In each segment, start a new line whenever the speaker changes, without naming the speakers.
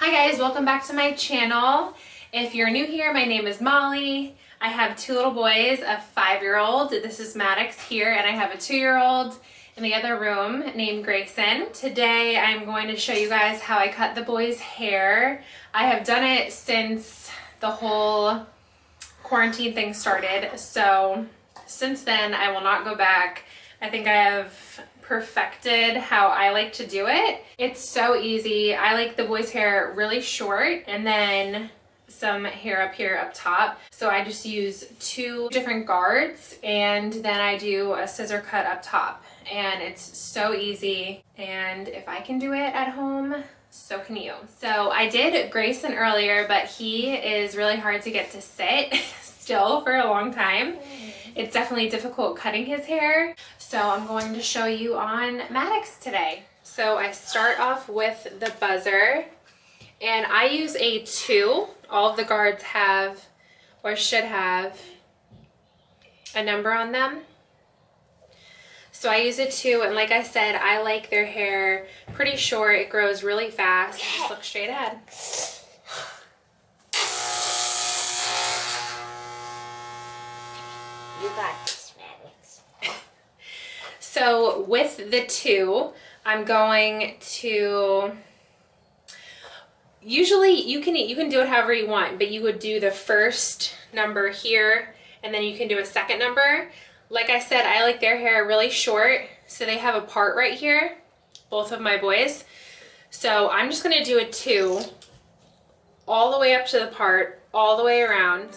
Hi guys, welcome back to my channel. If you're new here, my name is Molly. I have two little boys, a 5-year-old, this is Maddox here, and I have a 2-year-old in the other room named Grayson. Today I'm going to show you guys how I cut the boys' hair. I have done it since the whole quarantine thing started, so since then I will not go back. I think I have perfected how I like to do it. It's so easy. I like the boys' hair really short and then some hair up here up top. So I just use 2 different guards and then I do a scissor cut up top. And it's so easy. And if I can do it at home, so can you. So I did Grayson earlier, but he is really hard to get to sit still for a long time. It's definitely difficult cutting his hair. So I'm going to show you on Maddox today. So I start off with the buzzer and I use a 2. All of the guards have or should have a number on them. So I use a 2 and like I said, I like their hair pretty short. It grows really fast. Just look straight ahead.
You got this, Maddox.
So with the 2, I'm going to, usually you can do it however you want, but you would do the first number here and then you can do a second number. Like I said, I like their hair really short, so they have a part right here, both of my boys. So I'm just gonna do a 2 all the way up to the part, all the way around.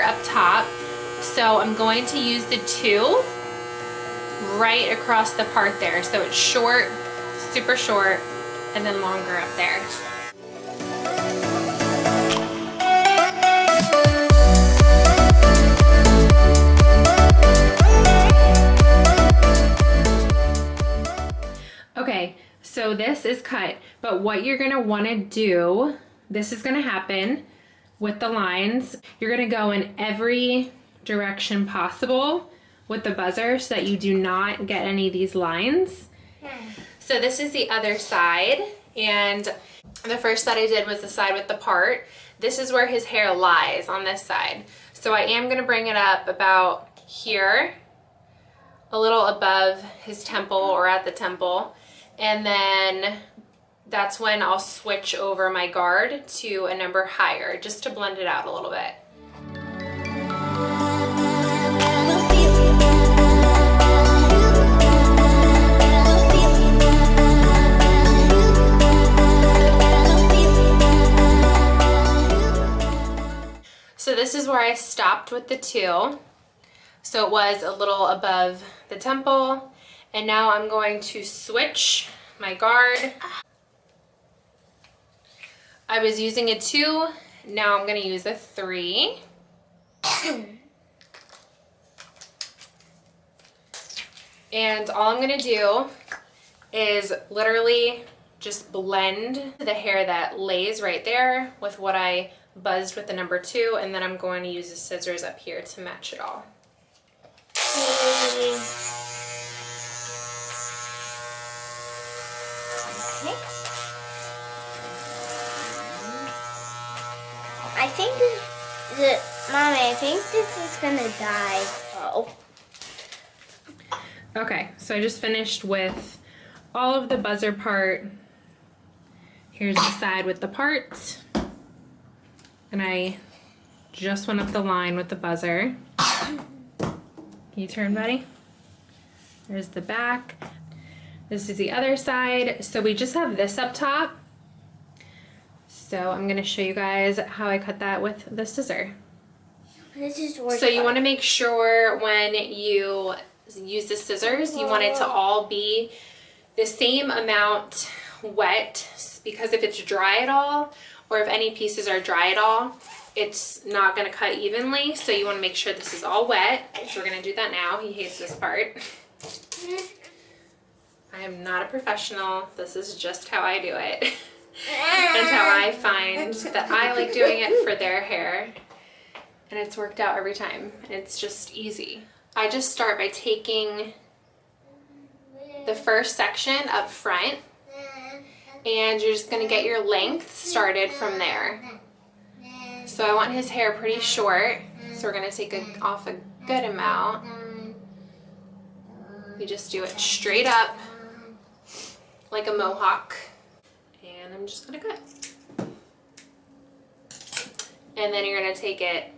Up top, so I'm going to use the 2 right across the part there, so it's short, super short, and then longer up there. Okay, so this is cut, but what you're gonna want to do, this is gonna happen with the lines. You're gonna go in every direction possible with the buzzer so that you do not get any of these lines. So this is the other side, and the first that I did was the side with the part. This is where his hair lies, on this side. So I am gonna bring it up about here, a little above his temple or at the temple, and then that's when I'll switch over my guard to a number higher, just to blend it out a little bit. So this is where I stopped with the 2. So it was a little above the temple, and now I'm going to switch my guard. I was using a 2, now I'm going to use a 3. And all I'm going to do is literally just blend the hair that lays right there with what I buzzed with the number 2, and then I'm going to use the scissors up here to match it all.
Okay. I think Mommy, I think this is gonna die. Oh.
Okay, so I just finished with all of the buzzer part. Here's the side with the part. And I just went up the line with the buzzer. Can you turn, buddy? There's the back. This is the other side. So we just have this up top. So I'm gonna show you guys how I cut that with the scissor. So you want to make sure when you use the scissors, you want it to all be the same amount wet, because if it's dry at all, or if any pieces are dry at all, it's not gonna cut evenly. So you wanna make sure this is all wet. So we're gonna do that now. He hates this part. I am not a professional. This is just how I do it. And how I find that I like doing it for their hair. And it's worked out every time. It's just easy. I just start by taking the first section up front, and you're just gonna get your length started from there. So I want his hair pretty short, so we're gonna take off a good amount. You just do it straight up like a mohawk. And I'm just gonna cut. And then you're gonna take it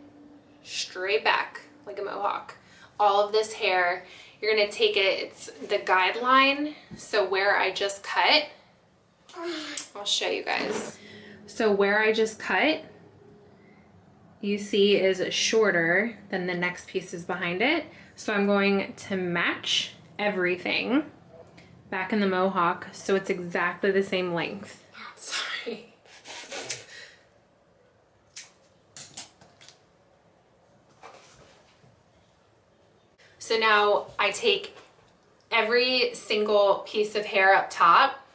straight back like a mohawk. All of this hair, you're gonna take it, it's the guideline, so where I just cut, I'll show you guys. So where I just cut, you see is shorter than the next pieces behind it. So I'm going to match everything back in the mohawk so it's exactly the same length. Sorry. So now I take every single piece of hair up top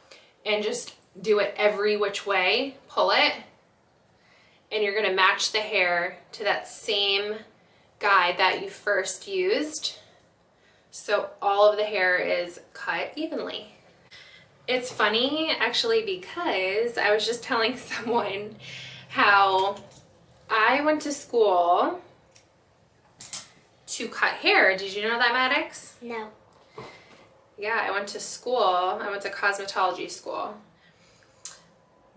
and just do it every which way, pull it, and you're gonna match the hair to that same guide that you first used. So all of the hair is cut evenly. It's funny actually, because I was just telling someone how I went to school to cut hair. Did you know that, Maddox?
No.
Yeah, I went to school. I went to cosmetology school.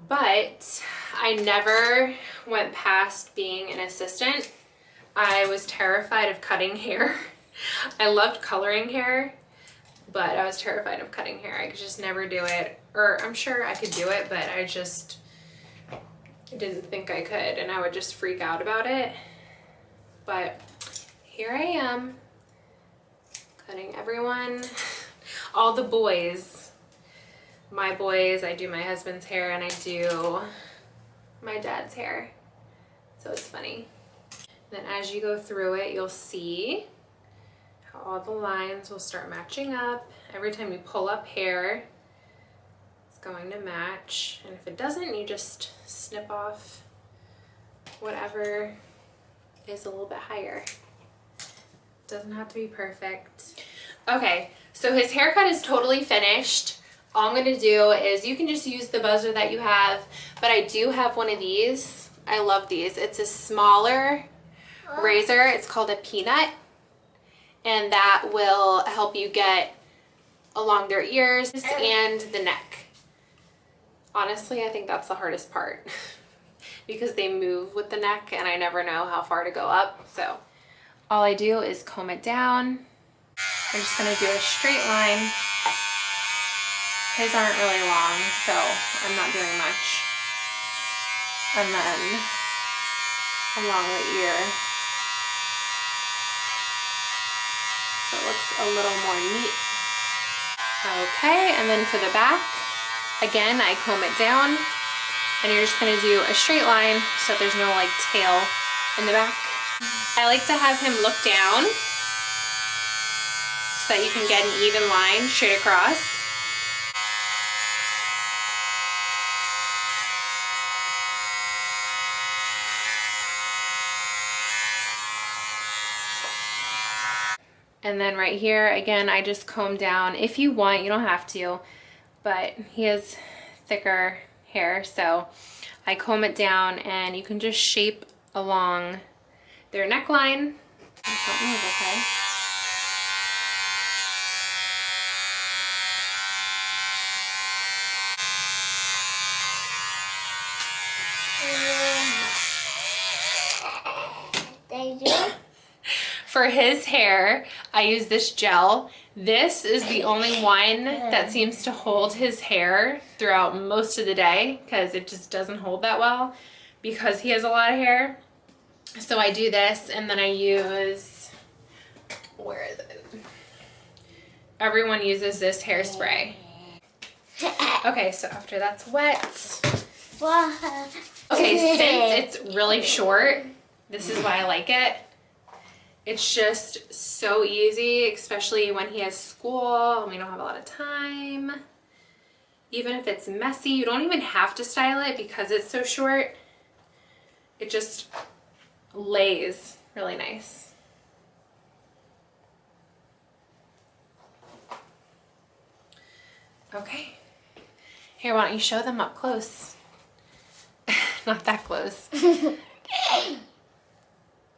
But I never went past being an assistant. I was terrified of cutting hair. I loved coloring hair, but I was terrified of cutting hair. I could just never do it. Or I'm sure I could do it, but I just didn't think I could, and I would just freak out about it. But here I am, cutting everyone, all the boys. My boys, I do my husband's hair, and I do my dad's hair. So it's funny. Then as you go through it, you'll see how all the lines will start matching up. Every time you pull up hair, it's going to match. And if it doesn't, you just snip off whatever is a little bit higher. Doesn't have to be perfect. Okay, so his haircut is totally finished. All I'm gonna do is, you can just use the buzzer that you have, but I do have one of these. I love these. It's a smaller razor. It's called a peanut, and that will help you get along their ears and the neck. Honestly, I think that's the hardest part because they move with the neck and I never know how far to go up. So all I do is comb it down. I'm just gonna do a straight line. His aren't really long, so I'm not doing much. And then along the ear. So it looks a little more neat. Okay, and then for the back, again, I comb it down, and you're just gonna do a straight line so there's no like tail in the back. I like to have him look down so that you can get an even line straight across. And then right here, again, I just comb down. If you want, you don't have to, but he has thicker hair, so I comb it down, and you can just shape along their neckline. Don't move, okay? For his hair, I use this gel. This is the only one that seems to hold his hair throughout most of the day because it just doesn't hold that well because he has a lot of hair. So I do this, and then I use, where is it? Everyone uses this hairspray. Okay, so after that's wet.
Well,
Okay, since it's really short, this is why I like it. It's just so easy, especially when he has school and we don't have a lot of time. Even if it's messy, you don't even have to style it because it's so short. It just lays really nice. Okay. Here, why don't you show them up close? Not that close.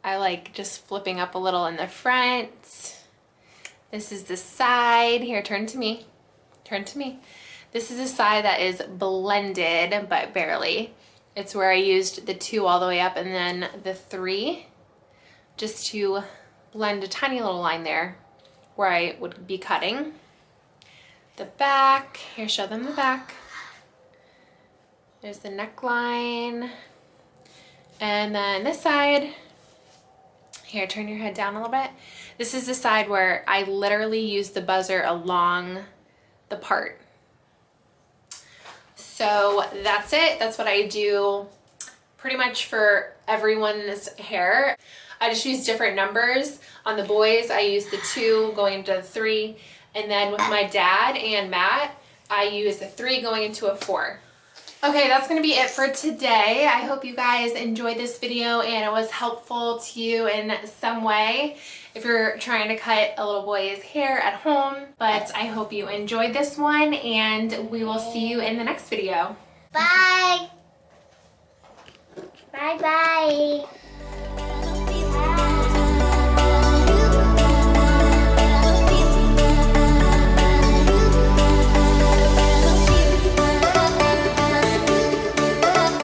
I like just flipping up a little in the front. This is the side. Here, turn to me. Turn to me. This is the side that is blended, but barely. It's where I used the 2 all the way up and then the 3 just to blend a tiny little line there where I would be cutting. The back, here, show them the back. There's the neckline. And then this side, here, turn your head down a little bit. This is the side where I literally use the buzzer along the part. So that's it. That's what I do pretty much for everyone's hair. I just use different numbers. On the boys, I use the 2 going into the 3. And then with my dad and Matt, I use the 3 going into a 4. Okay, that's going to be it for today. I hope you guys enjoyed this video and it was helpful to you in some way if you're trying to cut a little boy's hair at home. But I hope you enjoyed this one and we will see you in the next video.
Bye. Bye-bye.